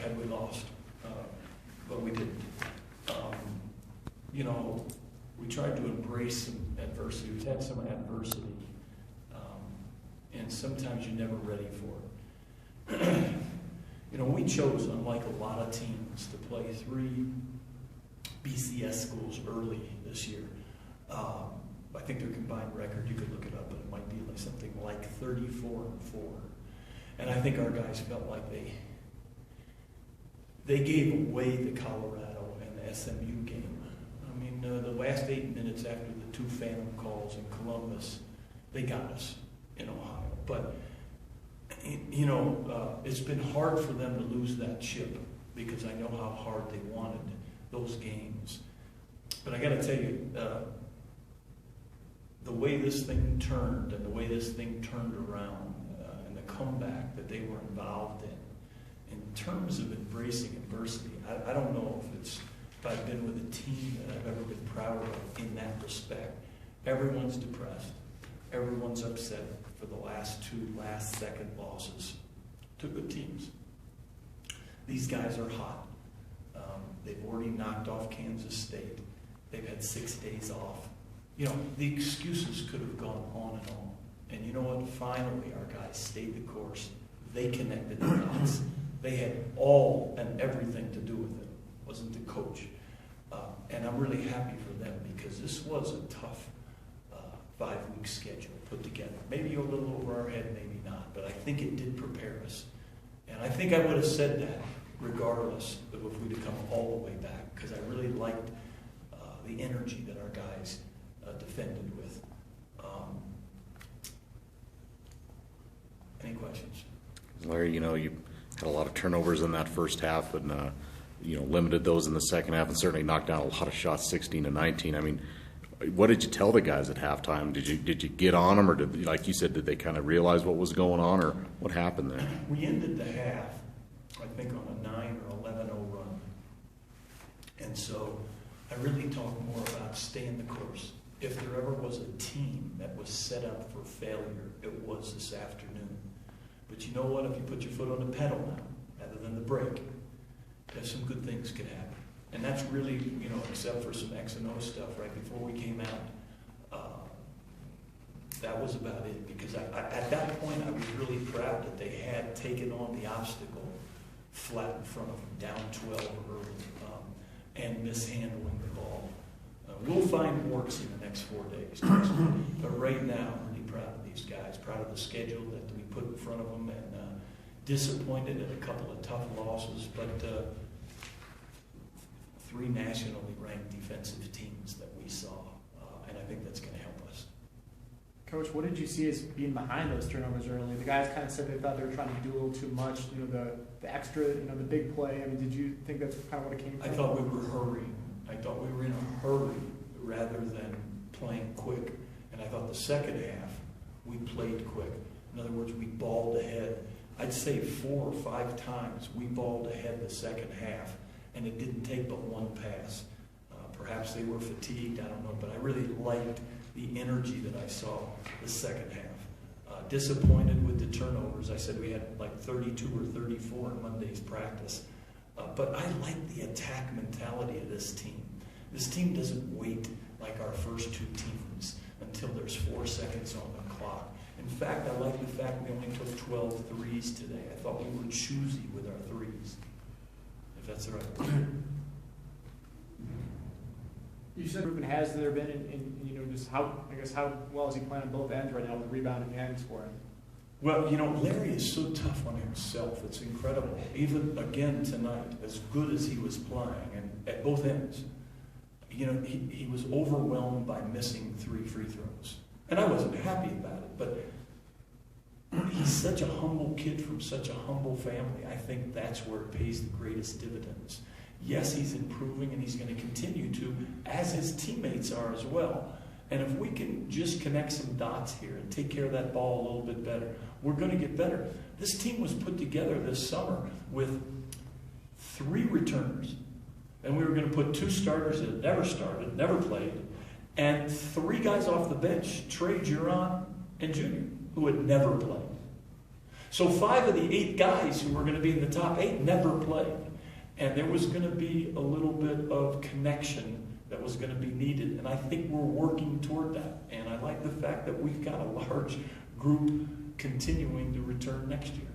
had we lost, but we didn't. We tried to embrace some adversity. We've had some adversity, and sometimes you're never ready for it. We chose, unlike a lot of teams, to play 3 BCS schools early this year. I think their combined record, you could look it up, but it might be like something like 34-4. And I think our guys felt like they gave away the Colorado and the SMU game. I mean, the last 8 minutes after the 2 phantom calls in Columbus, they got us in Ohio. But, it's been hard for them to lose that chip because I know how hard they wanted those games. But I got to tell you, the way this thing turned and the way this thing turned around and the comeback that they were involved in terms of embracing adversity, I don't know if I've been with a team that I've ever been proud of in that respect. Everyone's depressed. Everyone's upset for the last 2 last-second losses to good teams. These guys are hot. They've already knocked off Kansas State. They've had 6 days off. The excuses could have gone on and on. And you know what? Finally, our guys stayed the course. They connected the dots. They had all and everything to do with it. It wasn't the coach. And I'm really happy for them because this was a tough 5-week schedule put together. Maybe a little over our head, maybe not. But I think it did prepare us. And I think I would have said that regardless of if we'd have come all the way back because I really liked the energy that our guys defended with. Any questions? Larry, you had a lot of turnovers in that first half and, limited those in the second half and certainly knocked down a lot of shots, 16-19. I mean, what did you tell the guys at halftime? Did you get on them or like you said, did they kind of realize what was going on or what happened there? We ended the half, I think, on a 9 or 11-0 run. And so I really talk more about staying the course. If there ever was a team that was set up for failure, it was this afternoon. But you know what? If you put your foot on the pedal now, rather than the brake, some good things could happen. And that's really, except for some X and O stuff right before we came out, that was about it. Because at that point, I was really proud that they had taken on the obstacle flat in front of them, down 12 early, and mishandling the ball. We'll find warts in the next 4 days. But right now, I'm really proud of these guys, proud of the schedule that we put in front of them, and disappointed at a couple of tough losses, but 3 nationally ranked defensive teams that we saw, and I think that's going to help us. Coach, what did you see as being behind those turnovers early? The guys kind of said they thought they were trying to do a little too much, the extra, the big play. I mean, did you think that's kind of what it came from? I thought we were hurrying. I thought we were in a hurry rather than playing quick. And I thought the second half, we played quick. In other words, we balled ahead. I'd say 4 or 5 times we balled ahead the second half, and it didn't take but 1 pass. Perhaps they were fatigued, I don't know, but I really liked the energy that I saw the second half. Disappointed with the turnovers. I said we had like 32 or 34 in Monday's practice. But I like the attack mentality of this team. This team doesn't wait like our first 2 teams until there's 4 seconds on the clock. In fact, I like the fact we only took 12 threes today. I thought we were choosy with our threes, if that's the right word. You said Ruben has there been in just how well is he playing on both ends right now with rebounding and scoring? Well, Larry is so tough on himself. It's incredible. Even again tonight, as good as he was playing, and at both ends, he was overwhelmed by missing 3 free throws. And I wasn't happy about it, but he's such a humble kid from such a humble family. I think that's where it pays the greatest dividends. Yes, he's improving, and he's going to continue to, as his teammates are as well. And if we can just connect some dots here and take care of that ball a little bit better, we're going to get better. This team was put together this summer with 3 returners. And we were going to put 2 starters that never started, never played, and 3 guys off the bench, Trey, Juron, and Junior, who had never played. So 5 of the 8 guys who were going to be in the top 8 never played. And there was going to be a little bit of connection that was going to be needed. And I think we're working toward that. And I like the fact that we've got a large group continuing to return next year.